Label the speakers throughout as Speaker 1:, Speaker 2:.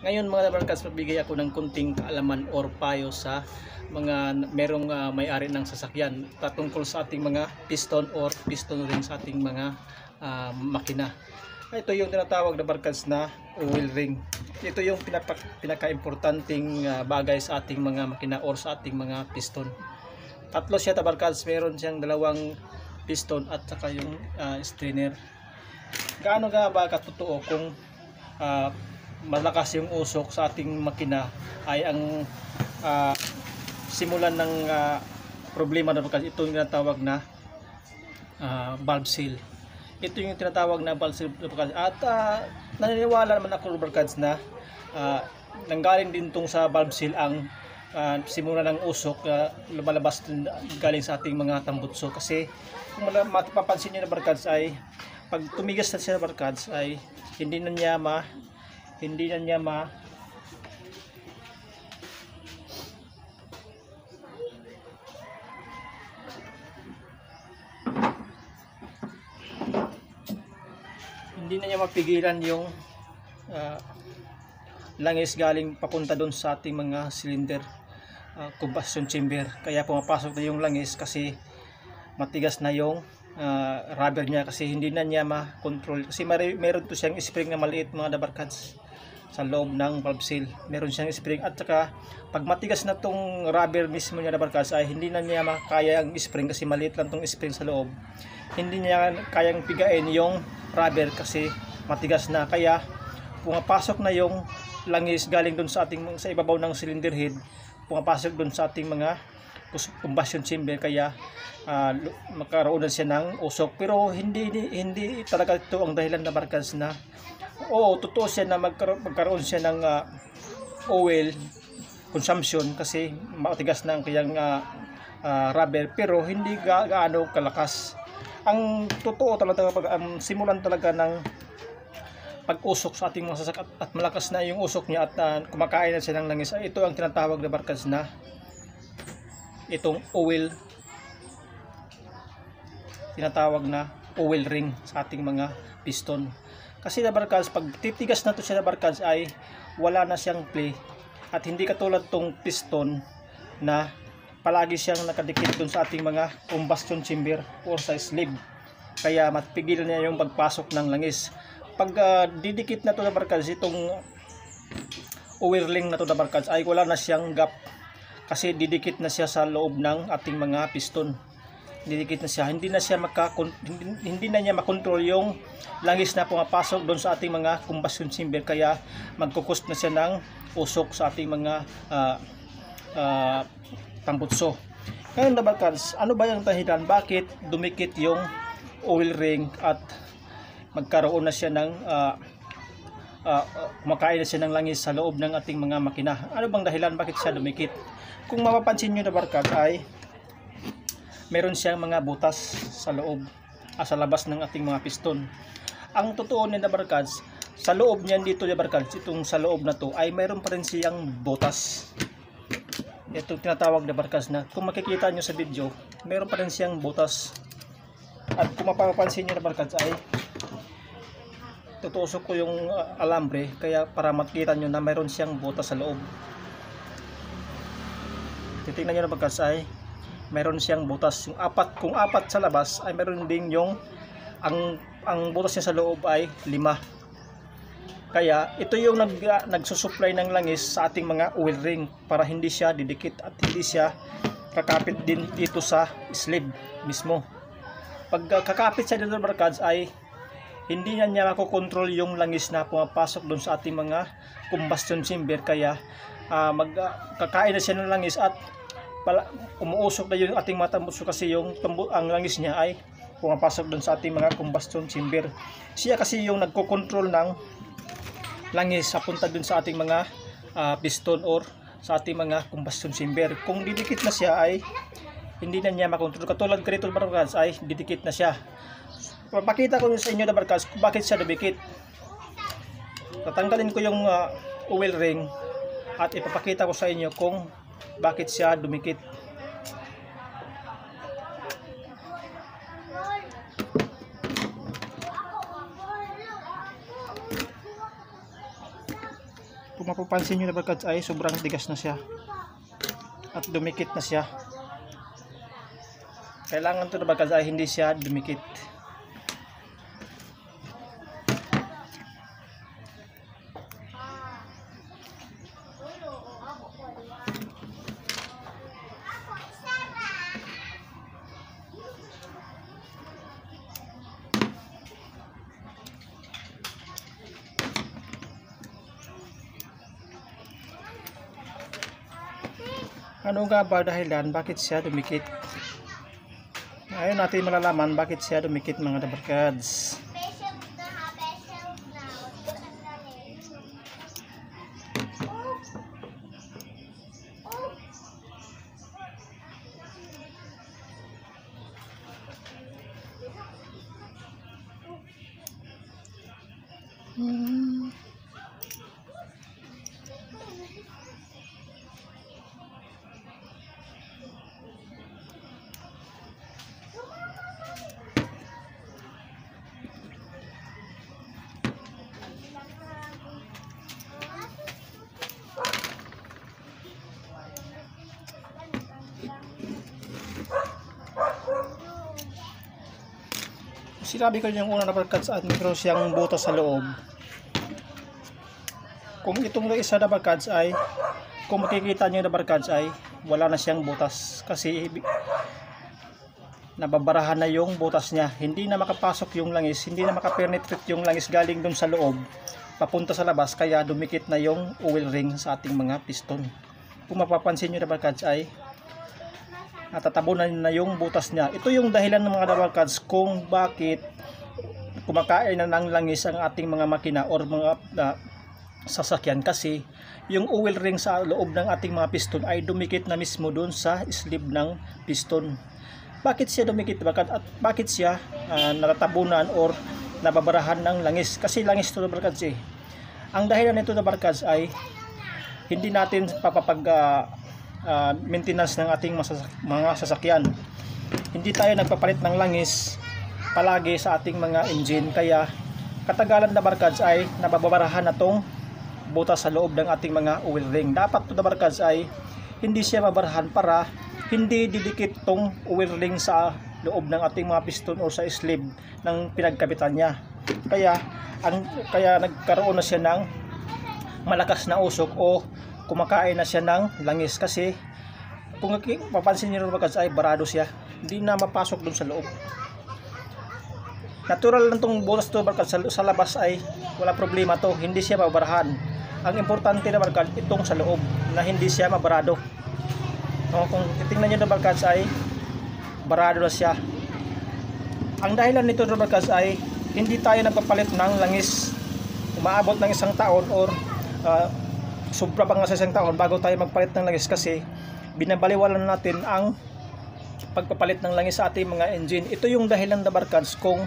Speaker 1: Ngayon mga barkas, magbigay ako ng kunting kaalaman or payo sa mga merong may-ari ng sasakyan patungkol sa ating mga piston or piston ring sa ating mga makina. Ito yung tinatawag na barkas na oil ring. Ito yung pinaka-importanting bagay sa ating mga makina or sa ating mga piston. Tatlo siya barkas, meron siyang dalawang piston at saka yung strainer. Gaano nga ba katotoo kung malakas yung usok sa ating makina ay ang simulan ng problema na barkas? Ito yung tinatawag na valve seal. Ito yung tinatawag na valve seal barkas. At naniniwala naman ako barkas na nanggaling din tong sa valve seal ang simula ng usok lumalabas galing sa ating mga tambutso. Kasi kung mapapansin nyo na barkads ay pag tumigas na siya barkads ay hindi na niya mapigilan yung langis galing papunta doon sa ating mga cylinder combustion chamber. Kaya pumapasok na yung langis kasi matigas na yung rubber niya, kasi hindi na niya ma-control. Kasi meron to siyang spring na maliit mga dabarkads sa loob ng valve seal. Meron siyang spring at saka pag matigas na tong rubber mismo niya dabarkads ay hindi na niya makaya ang spring kasi maliit lang tong spring sa loob. Hindi niya kayang pigain yung rubber kasi matigas na. Kaya pumapasok na yung langis galing doon sa ibabaw ng cylinder head, pumapasok doon sa ating mga combustion chamber. Kaya magkaroon na siya ng usok. Pero hindi talaga ito ang dahilan na barkads na totoo siya na magkaroon siya ng oil consumption kasi matigas na ang kanyang rubber, pero hindi gaano kalakas. Ang totoo talaga ang simulan talaga ng pag-usok sa ating mga sasakyan at malakas na yung usok niya at kumakain na siya ng langis, ito ang tinatawag na barkads na itong tinatawag na oil ring sa ating mga piston. Kasi na barkads, pag titigas na to siya na barkads ay wala na siyang play, at hindi katulad tong piston na palagi siyang nakadikit dun sa ating mga combustion chamber or sa sleeve. Kaya mapigil niya yung pagpasok ng langis. Pag didikit na to na barkads, itong oil ring na to na barkads ay wala na siyang gap kasi didikit na siya sa loob ng ating mga piston. Didikit na siya, hindi na niya makontrol yung langis na pumapasok doon sa ating mga combustion chamber. Kaya magkukos na siya ng usok sa ating mga tambutso. Ngayon na barkads, ano ba yung dahilan bakit dumikit yung oil ring at magkaroon na siya ng kumakain na siya ng langis sa loob ng ating mga makina? Ano bang dahilan bakit siya dumikit? Kung mapapansin nyo na barkads ay meron siyang mga butas sa loob, sa labas ng ating mga piston. Ang totoo na barkads, sa loob niyan dito na barkads, itong sa loob na to ay meron pa rin siyang butas. Ito tinatawag na barkads na kung makikita nyo sa video, meron pa rin siyang butas. At kung mapapansin nyo na barkads ay tutusok ko yung alambre kaya para makita nyo na meron siyang butas sa loob. Titingnan nyo na barkads ay meron siyang butas. Kung apat sa labas ay meron din yung ang butas niya sa loob ay 5. Kaya ito yung nagsusupply ng langis sa ating mga oil ring para hindi siya didikit at hindi siya kakapit din dito sa sleeve mismo. Pag kakapit siya dito barkads ay hindi niya makokontrol yung langis na pumapasok doon sa ating mga combustion chamber. Kaya magkakain na siya ng langis at umuusok na yung ating mga tambutso kasi ang langis niya ay pumapasok doon sa ating mga combustion chamber. Siya kasi yung nagko-control ng langis papunta doon sa ating mga piston or sa ating mga combustion chamber. Kung didikit na siya ay hindi na niya makontrol. Katulad ganito barkads ay didikit na siya. Papakita ko sa inyo na barkads kung bakit siya dumikit. Tatanggalin ko yung oil ring at ipapakita ko sa inyo kung bakit siya dumikit. Kung mapapansin nyo labarkads ay sobrang tigas na siya at dumikit na siya. Kailangan ito labarkads ay hindi siya dumikit. Ano nga ba dahilan bakit siya dumikit? Ngayon natin malalaman bakit siya dumikit mga labarkads. Sinabi ko yung una labarkads at mayroon siyang butas sa loob. Kung itong isa labarkads ay, kung makikita nyo labarkads ay wala na siyang butas kasi nababarahan na yung butas niya. Hindi na makapasok yung langis, hindi na makapenetrate yung langis galing dun sa loob papunta sa labas, kaya dumikit na yung oil ring sa ating mga piston. Kung mapapansin nyo labarkads ay natatabunan na yung butas niya. Ito yung dahilan ng mga labarkads kung bakit kumakain na ng langis ang ating mga makina or mga sasakyan, kasi yung oil ring sa loob ng ating mga piston ay dumikit na mismo dun sa sleeve ng piston. Bakit siya dumikit at bakit siya natatabunan or nababarahan ng langis? Kasi langis ito labarkads eh. Ang dahilan nito labarkads ay hindi natin maintenance ng ating mga sasakyan. Hindi tayo nagpapalit ng langis palagi sa ating mga engine, kaya katagalan labarkads ay nababarahan na tong butas sa loob ng ating mga oil ring. Dapat to labarkads ay hindi siya mabarahan para hindi didikit tong oil ring sa loob ng ating mga piston o sa sleeve ng pinagkabitan niya. Kaya nagkaroon na siya ng malakas na usok o kumakain na siya ng langis, kasi kung mapansin niyo labarkads ay barado siya, hindi na mapasok dun sa loob. Natural lang tong butas to labarkads, sa labas ay wala problema to, hindi siya mabarahan. Ang importante labarkads itong sa loob na hindi siya mabarado. Kung titingnan niyo labarkads ay barado na siya. Ang dahilan nito labarkads ay hindi tayo nagpapalit ng langis. Umaabot ng isang taon or sobra pa nga sa isang taon bago tayo magpalit ng langis, kasi binabaliwalan natin ang pagpapalit ng langis sa ating mga engine. Ito yung dahilan labarkads kung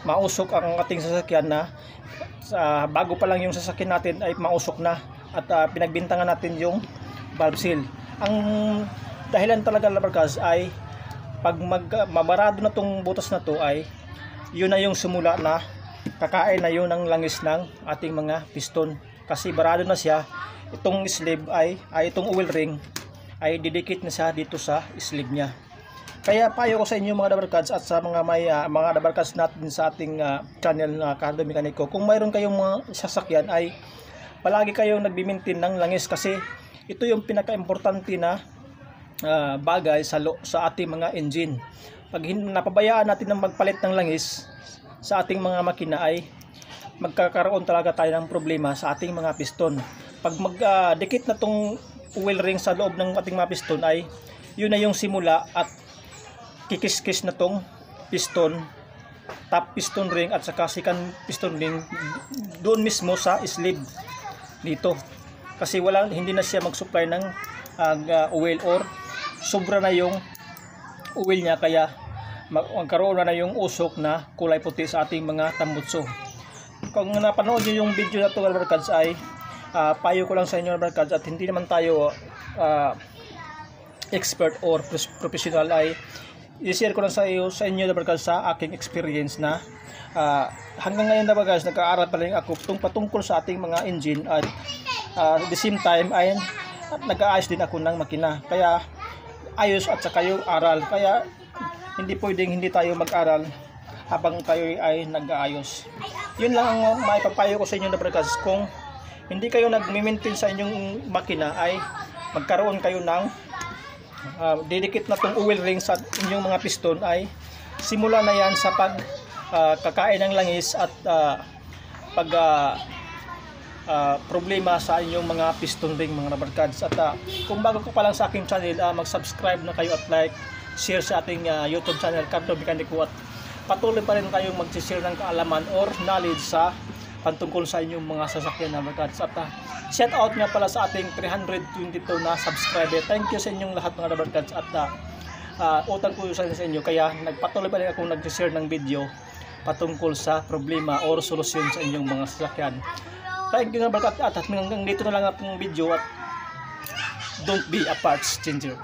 Speaker 1: mausok ang ating sasakyan na bago pa lang yung sasakyan natin ay mausok na at pinagbintangan natin yung valve seal. Ang dahilan talaga labarkads ay pag mabarado na tong butas na to ay yun na yung simula na kakain na yun ng langis ng ating mga piston. Kasi barado na siya, itong sleeve ay itong oil ring ay didikit na siya dito sa sleeve niya. Kaya payo ko sa inyo mga labarkads at sa mga mga labarkads natin sa ating channel na Cardo Mekaniko, kung mayroon kayong mga sasakyan ay palagi kayong nagbi-maintain ng langis, kasi ito yung pinaka-importante na bagay sa ating mga engine. Pag napabayaan natin ng magpalit ng langis sa ating mga makina ay magkakaroon talaga tayo ng problema sa ating mga piston. Pag magdikit na tong oil ring sa loob ng ating mga piston ay yun na yung simula at kikis-kis na tong piston, top piston ring at saka second piston ring doon mismo sa sleeve dito, kasi hindi na siya mag-supply ng oil or sobra na yung oil niya, kaya magkaroon na yung usok na kulay puti sa ating mga tambutso. Kung napanood nyo yung video na ito labarkads ay payo ko lang sa inyo labarkads, at hindi naman tayo expert or professional, ay i-share ko lang sa inyo labarkads sa aking experience na hanggang ngayon labarkads nag-aaral pa rin ako patungkol sa ating mga engine at At the same time ay nag-aayos din ako ng makina. Kaya ayos at saka yung aral. Kaya hindi pwedeng hindi tayo mag-aral habang tayo ay nag-aayos. Yun lang ang maipapayo ko sa inyo na broadcast. Kung hindi kayo nag-maintain sa inyong makina ay magkaroon kayo ng didikit na tong oil ring sa inyong mga piston, ay simula na yan sa kakain ng langis at problema sa inyong mga piston ring, mga rubber cards. At kung bago ko pa lang sa aking channel, mag-subscribe na kayo at like, share sa ating YouTube channel Cardo Mekaniko, at patuloy pa rin kayong mag-share ng kaalaman or knowledge sa pantungkol sa inyong mga sasakyan na rubber cards. At shout out nga pala sa ating 322 na subscriber. Thank you sa inyong lahat mga rubber cards. At utang ko sa inyo, kaya nagpatuloy pa rin akong nag-share ng video patungkol sa problema or solusyon sa inyong mga sasakyan. Thank you nga rubber cards, at hanggang dito na lang ang video, at don't be a parts changer.